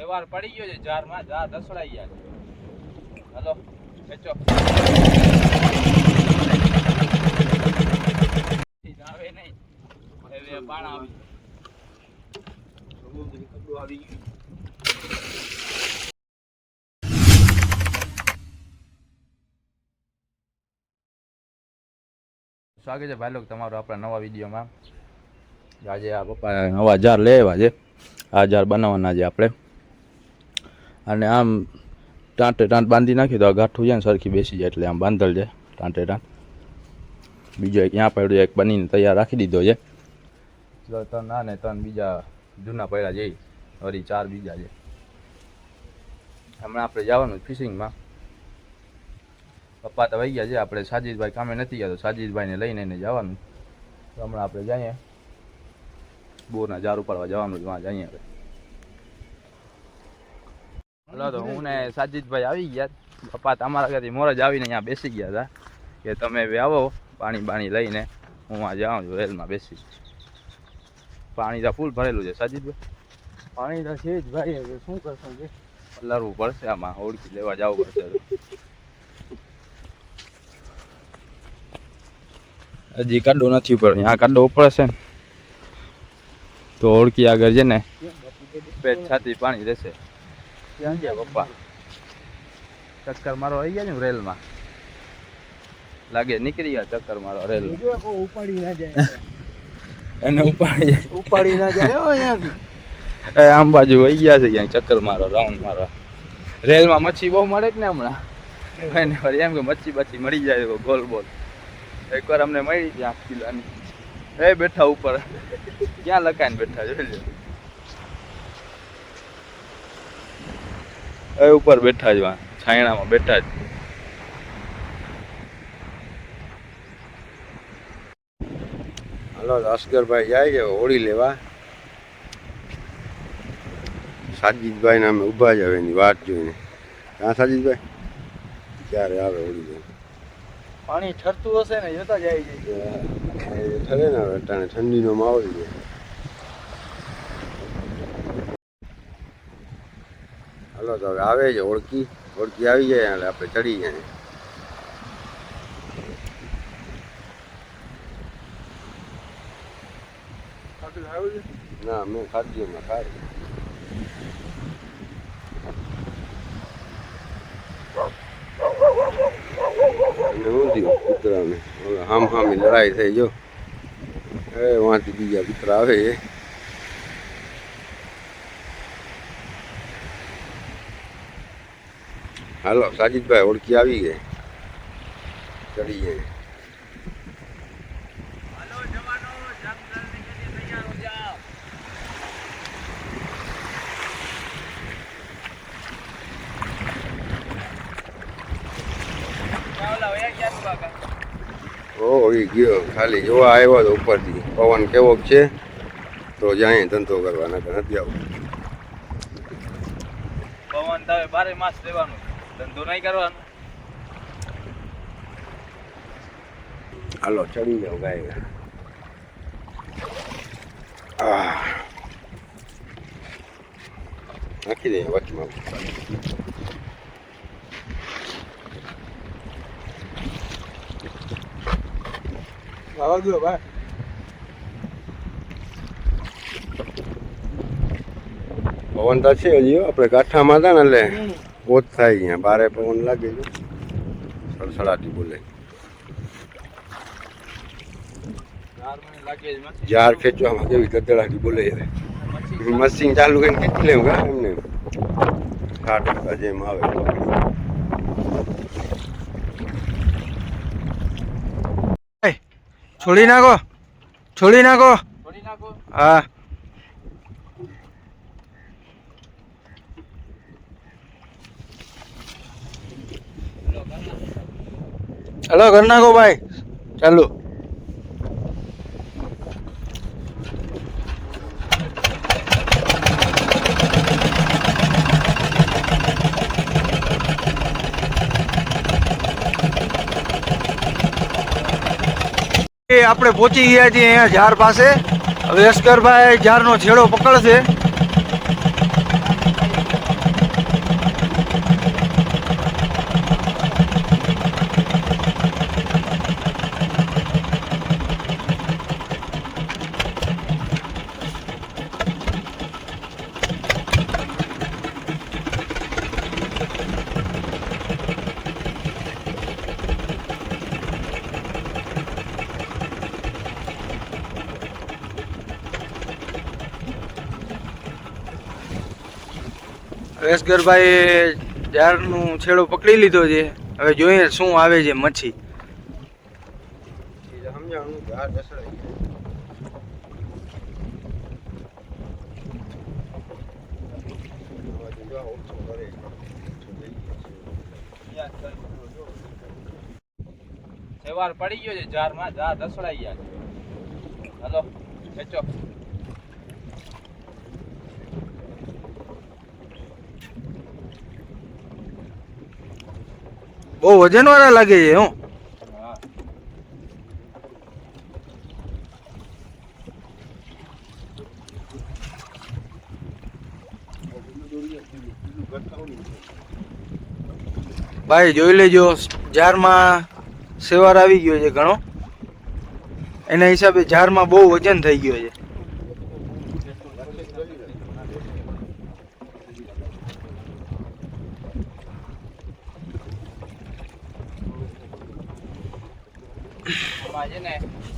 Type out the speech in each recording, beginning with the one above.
વ્યવહાર પડી ગયો છે જારમાં, જા દસડાઈ ગયા છે. હાલો ખેંચો. આવે નહીં હવે પાણ આવી ગયું. સ્વાગત છે ભાઈ લોકો તમારું આપણા નવા વિડીયોમાં. આજે આ પપ્પા નવા જાર લેવા છે. આ જાર બનાવવાના છે આપણે. અને આમ ટાંટે ટાંટ બાંધી નાખી તો આ ગાંઠું છે ને સરખી બેસી જાય એટલે આમ બાંધલ છે ટાંટે ટાંટ. બીજો એક ત્યાં પડ્યો એક બનીને તૈયાર રાખી દીધો છે. ત્રણ આ ને ત્રણ બીજા જૂના પડ્યા છે. વળી 4 બીજા છે. હમણાં આપણે જવાનું ફિશિંગમાં. પપ્પા તો વહી ગયા છે. આપણે સાજીદભાઈ કામે નથી ગયા તો સાજીદભાઈને લઈને એને જવાનું. તો હમણાં આપણે જઈએ બોરના જાર ઉપાડવા જવાનું જ. વાં જઈએ હવે. હલો તો હું ને સાજીદભાઈ આવી ગયા. પપ્પા તમારા ઘરેથી મોરજ આવીને અહીંયા બેસી ગયા હતા કે તમે આવો પાણી બાણી લઈને. હું આ જાઉં છું રેલમાં બેસી. પાણી તો ફૂલ ભરેલું છે સાજીદભાઈ. પાણી તો છે જ ભાઈ. હવે શું કરશું કે લડવું પડશે આમાં. ઓળખી લેવા જવું પડશે. હજી કાંડો નથી ઉપર. અહીંયા કાંડો ઉપર છે ને તો ઓળખી આગળ છે ને પેટ છાતી પાણી રહેશે. ક્યાં ગયા પપ્પા? ચક્કર મારો આવી ગયા ને રેલમાં. લાગે નીકળી ગયા ચક્કર મારો રેલ. ઉપાડી ના જાય એને ઉપાડી ના જાય અહીંયાથી. આમ બાજુ વહી ગયા છે ક્યાંક ચક્કર મારો રાઉન્ડ મારો. રેલમાં મચ્છી બહુ મળે જ ને હમણાં. એમ કે મચ્છી બચ્છી મળી જાય ગોલ બોલ. એકવાર અમને મળી હતી 8 કિલોની. એ બેઠા ઉપર ક્યાં લખાઈને બેઠા જોઈ લો. એ ઉપર બેઠા જ છાયણામાં બેઠા જ. હાલો અસ્કરભાઈ જાય છે હોળી લેવા. સાજીદભાઈને અમે ઊભા જ હવે એની વાત જોઈને. હા સાજીદભાઈ ક્યારે આવે હોળી લેવા? પાણી ઠરતું હશે ને જોતા જાય છે. ઠરે ને હવે અટાણે ઠંડીનો માહોલ છે. હાલો તો હવે આવે છે ઓળખી આવી જાય એટલે આપણે ચડી જાય. ના મેં ખાધી હમણાં ખાઈ. શું થયું કૂતરાને? હામ હામી લડાઈ થઈ જો. એ વાંથી બીજા કૂતરા આવે છે. હાલો સાજીદભાઈ ઓળખી આવી ગઈ. ચડી જાય. ઓ એ ગયો ખાલી જોવા આવ્યો તો ઉપરથી પવન કેવો છે તો જાય ધંધો કરવા. નથી આવું પવન તો 12 માસ લેવાનું. ધંધો નહીં કરવાનો. હાલો ચડી જાવ ગાય. નાખી દે વચમાં. આવા દો ભાઈ. પવન તો છે હજી આપણે કાંઠામાં હતા ને એટલે ઓછ થાય. અહીંયા બારે પવન લાગે છે. સડસડાટી બોલે. જાર ખેંચવામાં કેવી ગદડાટી બોલે છે. મશીન ચાલુ કરીને ખેંચી લેવું કા એમને 60 જેમ આવે. છોડી નાખો છોડી નાખો. હા હલો કરી નાખો ભાઈ. ચાલો આપણે પહોંચી ગયા છીએ અહીંયા ઝાર પાસે. હવે અસ્કરભાઈ ઝારનો છેડો પકડશે. વેસગરભાઈ જારનું છેડો પકડી લીધો છે. હવે જોઈએ શું આવે છે મચ્છી. સમજાણું ઝાડ દસડાઈ સવાર પડી ગયો છે જારમાં, ઝાર દસડાઈ ગયા છે. હાલો ખેંચો. બહુ વજન વાળા લાગે છે હું. હા ભાઈ જોઈ લેજો, જારમાં સેવાર આવી ગયો છે ઘણો. એના હિસાબે જારમાં બહુ વજન થઈ ગયો છે. આમાં છે ને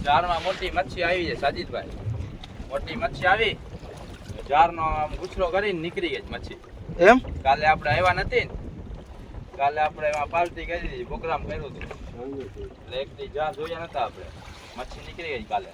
જારમાં મોટી મચ્છી આવી છે સાજીદભાઈ. મોટી મચ્છી આવી, જારનો આમ ગુછરો કરીને નીકળી ગઈ મચ્છી. એમ કાલે આપણે આવ્યા નથી ને, કાલે આપણે એમાં પાર્ટી કરી દીધી, પ્રોગ્રામ કર્યો હતો એટલે એક દી જાર જોયા નતા આપણે. મચ્છી નીકળી ગઈ કાલે.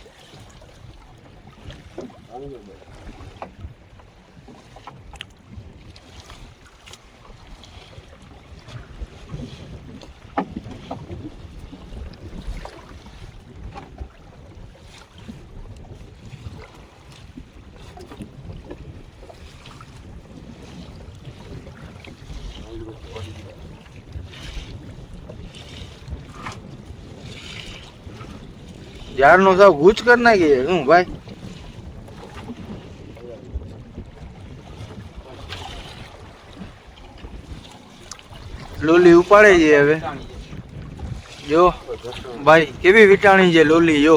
જારનો સાવ ગુચ કરી નાખી છે શું ભાઈ. લોલી ઉપાડે છે હવે. જો ભાઈ કેવી વિટાણી છે લોલી. જો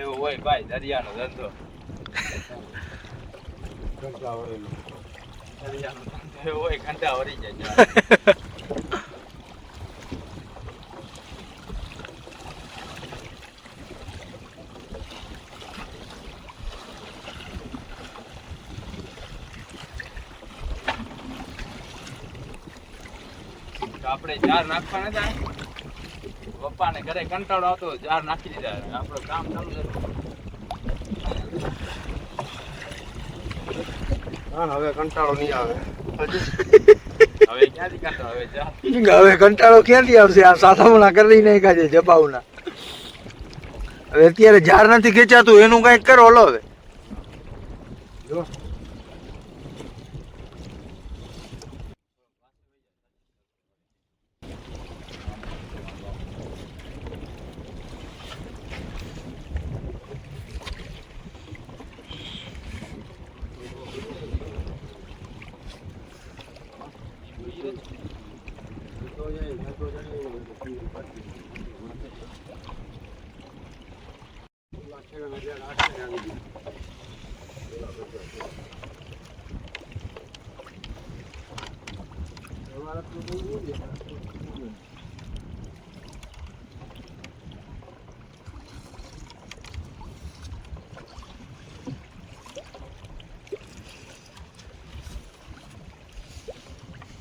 એવું હોય ભાઈ દરિયાનો ધંધો. દરિયાનો ધંધો એવો હોય, ઘંટા વળી જાય. આપણે જાર નાખવા નતા, પપ્પાને ઘરે કંટાળો આવતો, જાર નાખી દીધા. આપણું કામ ચાલુ છે. હવે કંટાળો નહીં આવે. હવે ક્યાંથી કંટાળો? હવે જાર હવે કંટાળો ક્યાંથી આવશે? આ સાસામણા કરી નાખ્યા છે જપાવના. હવે અત્યારે જાર નથી ખેંચાતું, એનું કઈક કરો. લો હવે જો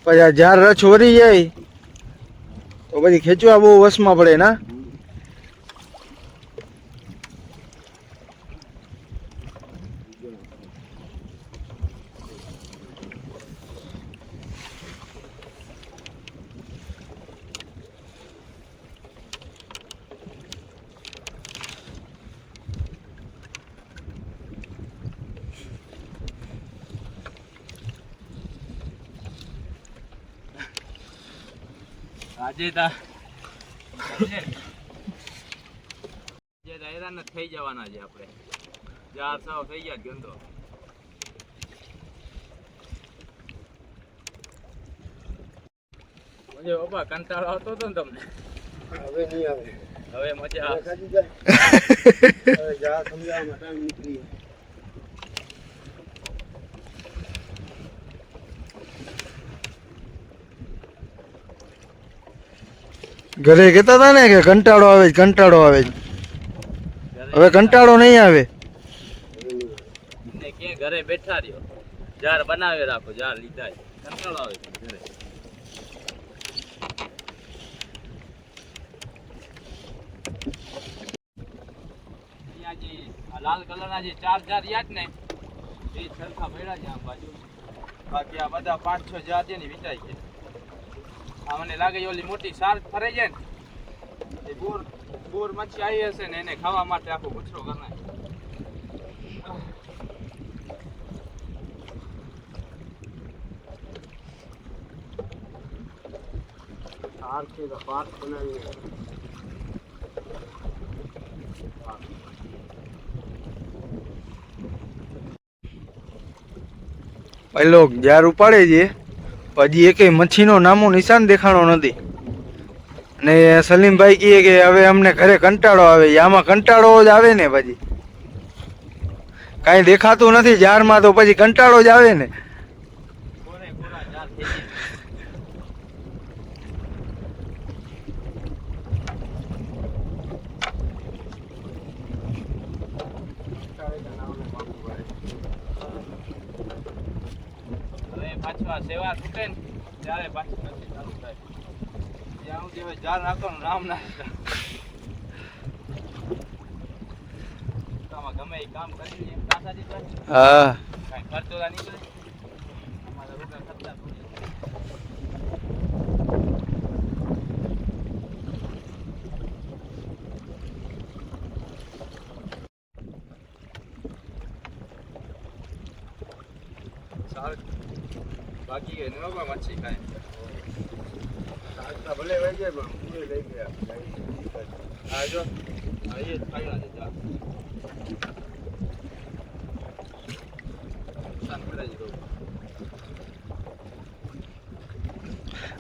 પછી આ જાર રચ વરી જાય તો પછી ખેંચવા બહુ વસમાં પડે ના. આજે હેરાન થઈ જવાના છે આપણે. જાર સાવ થઈ ગયા ગંદો. આજે બાપા કંટાળો આવતો હતો ને તમને? હવે નહીં આવે. હવે મજા આવે. ખાધી જાય. હવે જા સમજાવવામાં ટાઈમ નીકળી. ઘરે કહેતા હતા ને કે કંટાળો આવે છે, કંટાળો આવે છે. હવે કંટાળો નહીં આવે. ને કે ઘરે બેઠા રહ્યો, જાર બનાવી રાખો, જાર લીધા છે. કંટાળો આવે છે ઘરે. અહીંયા જે આ લાલ કલરના જે 4 જાર યાદ ને એ સરખા પડ્યા છે આમ બાજુ. બાકી આ બધા 5-6 જાર છે ને વિચાય છે. આ મને લાગે ઓલી મોટી સાર ફરાઈ જાય ને એ બોર મચ્છી આવી હશે ને એને ખાવા માટે આખો ગુછરો કરી નાખે. હાર છે તો પાક બનાવી. પેલો જાર ઉપાડે છે, હજી એકેય મચ્છીનો નામો નિશાન દેખાણો નથી. ને સલીમભાઈ કહે કે હવે અમને ઘરે કંટાળો આવે. આમાં કંટાળો જ આવે ને, પછી કાંઈ દેખાતું નથી જારમાં તો પછી કંટાળો જ આવે ને. કોરે કોરા જાર થઈ જાય. હવે પાછું આ સેવા તૂટે ને ત્યારે પાછું નથી ચાલુ થાય. જ્યાં સુધી હવે જાર નાખવાનું નામ ના લેતા. આમાં ગમે એ કામ કરી લઈએ એમ કાંસા દીધા હા, કાંઈ ખર્ચો ના નીકળે. અમારા રૂપિયા ખર્ચા થોડી. સારું બાકી કે નો કોઈ મચ્છી ખાય. શાક ભલે વહી જાય પણ પૂરે લઈ ગયા. આ જો આ એ ખાઈ છે જા. નુકસાન પડે છે બહુ.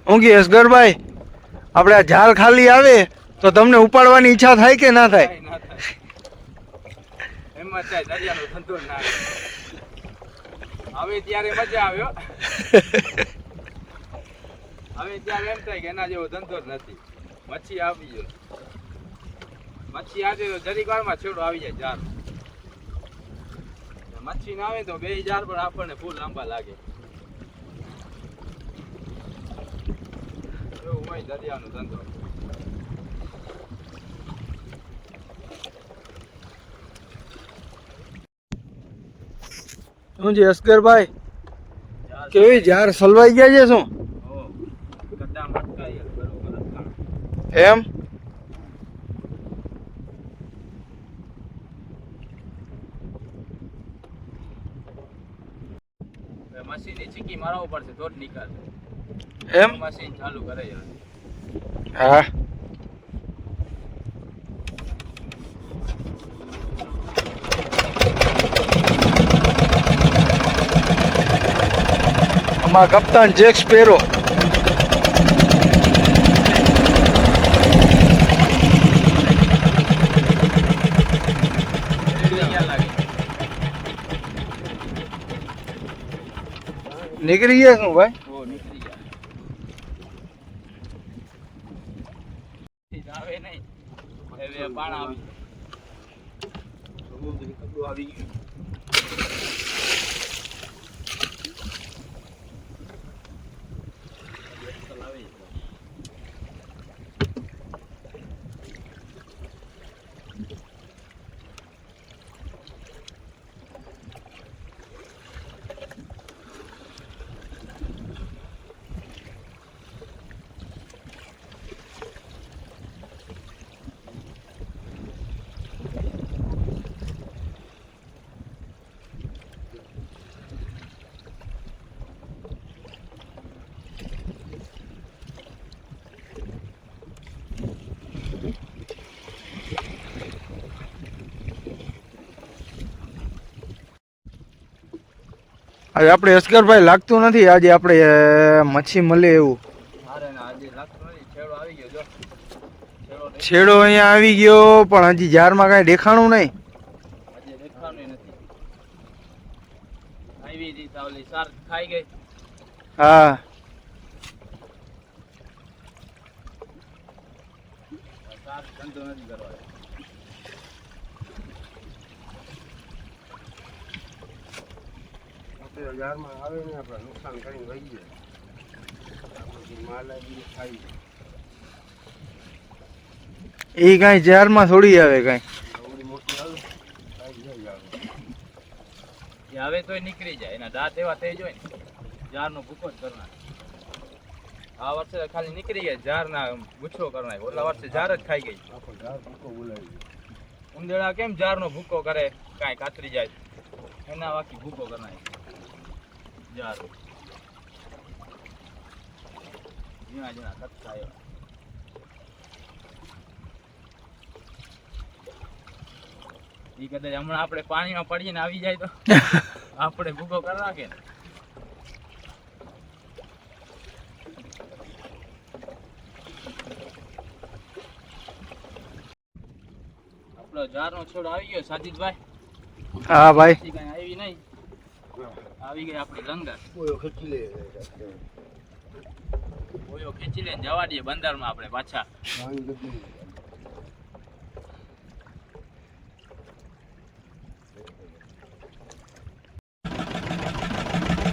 હું કે અસગરભાઈ, આપણે આ જાળ ખાલી આવે તો તમને ઉપાડવાની ઈચ્છા થાય કે ના થાય? કાંઈ ના થાય. એમાં ચાય દરિયાનો ધંધો ના થાય. હવે ત્યારે મજા આવ્યો. હવે ત્યારે એમ થાય કે એના જેવો ધંધો જ નથી. મચ્છી આવી ગયો, મચ્છી આવે તો જરીક વારમાં છેડો આવી જાય જાર. મચ્છી ના આવે તો 2 જાર પણ આપણને ફૂલ લાંબા લાગે. એવું હોય દરિયાનો ધંધો. શું છે અસગરભાઈ, જાર કેવી જાર સલવાઈ ગયા છે શું? હો ગड्ढा મટકાઈ બરોબર અટકાણ. એમ? હવે મશીનની ચીકી મારવું પડશે તો જ નીકળશે. એમ? મશીન ચાલુ કરે યાર. હા. આમાં કપ્તાન જેક સ્પેરો. નીકળી ગયા શું ભાઈ? ઓ નીકળી ગયા. આવે નહીં હવે પાણ આવી. સમુદ્રી કબડું આવી ગયું. આજે આપણે અસગરભાઈ લાગતું નથી આજે આપણે મચ્છી મળે એવું. મારે ને આજે આવી ગયો જો છેડો અહીંયા આવી ગયો પણ હજી જારમાં કાંઈ દેખાણું નહીં. આજે દેખાવાનું નથી. આવી હતી તાવલી સાર ખાઈ ગઈ. હા સાર ધંધો નથી કરવાનો. આપણે જારમાં આવે ને આપણે નુકસાન કરીને વહી જાય. આપણે માલ આવી ખાઈ એ કાંઈ જારમાં થોડી આવે કાંઈ. આવડી મોટી આવે ખાઈ જાય આવે. એ હવે તોય નીકળી જાય. એના દાંત એવા થઈ જાય ને જારનો ભૂકો જ કરનાર. આ વર્ષે ખાલી નીકળી ગયા જારના ગુચ્છો કરનાર. ઓલા વર્ષે જાર જ ખાઈ ગઈ. આખો ઝાડ ભૂકો બોલાવી દે. ઉંદેડા કેમ જારનો ભૂકો કરે કાંઈ કાતરી જાય એના વાકી ભૂકો કરનાર જાર ઝીણા ઝીણા કટકા એવા. ઈ કદાચ હમણાં આપણે પાણીમાં પડીને આવી જાય તો આપણે ભૂકો કરી નાખે ને. આપણો જારનો છોડ આવી ગયો સાજીદભાઈ. હા ભાઈ પછી કાંઈ આવી નહીં. આવી ગઈ આપણી લંગર. બોયો ખેંચી લે. ઓયો ખેંચી લઈને જવા દઈએ બંદરમાં આપણે પાછા. પાણી ગદી.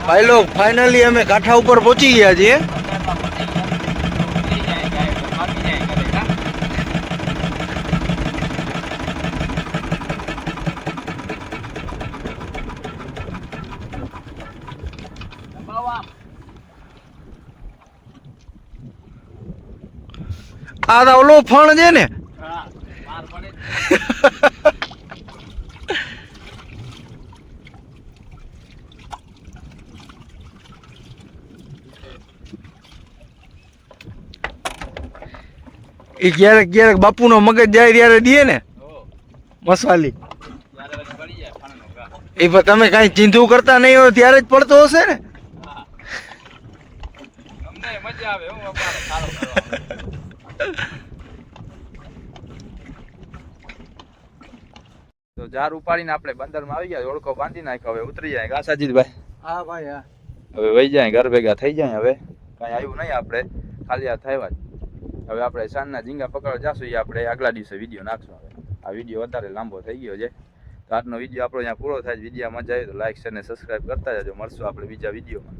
ભાઈ લોગ ફાઇનલી અમે કાંઠા ઉપર પહોંચી ગયા છીએ. બંદરમાં પહોંચી ગયા. ઉતરી જાય ગાય તો ભાગી જાય ઘરે કા. દબાવો આમ. આ તો ઓલો ફણ છે ને. હા માર પડે જ. એ ક્યારેક ક્યારેક બાપુનો મગજ જાય ત્યારે દે ને હો મસાલી. ત્યારે પછી પડી જાય ફણનો ઘા. એ પણ તમે કાંઈ ચીંધું કરતા નહીં હોય ત્યારે જ પડતો હશે ને. હા અમને મજા આવે હું અમારે સારો કરવા. તો જાર ઉપાડીને આપણે બંદરમાં આવી ગયા. ઓળખો બાંધી નાખ્યો. હવે ઉતરી જાય કા સાજીદભાઈ. હા ભાઈ હા. હવે વહી જાય ઘર ભેગા થઈ જાય. હવે કાંઈ આવ્યું નહીં આપણે ખાલી આ થયા જ. હવે આપણે સાંજના ઝીંગા પકડવા જાશું એ આપણે આગલા દિવસે વિડીયો નાખશું. હવે આ વિડીયો વધારે લાંબો થઈ ગયો છે તો આજનો વિડીયો આપણો અહીંયા પૂરો થાય. વિડીયો મજા આવી તો લાઈક શેર અને સબસ્ક્રાઈબ કરતા જજો. મળશું આપણે બીજા વિડીયોમાં.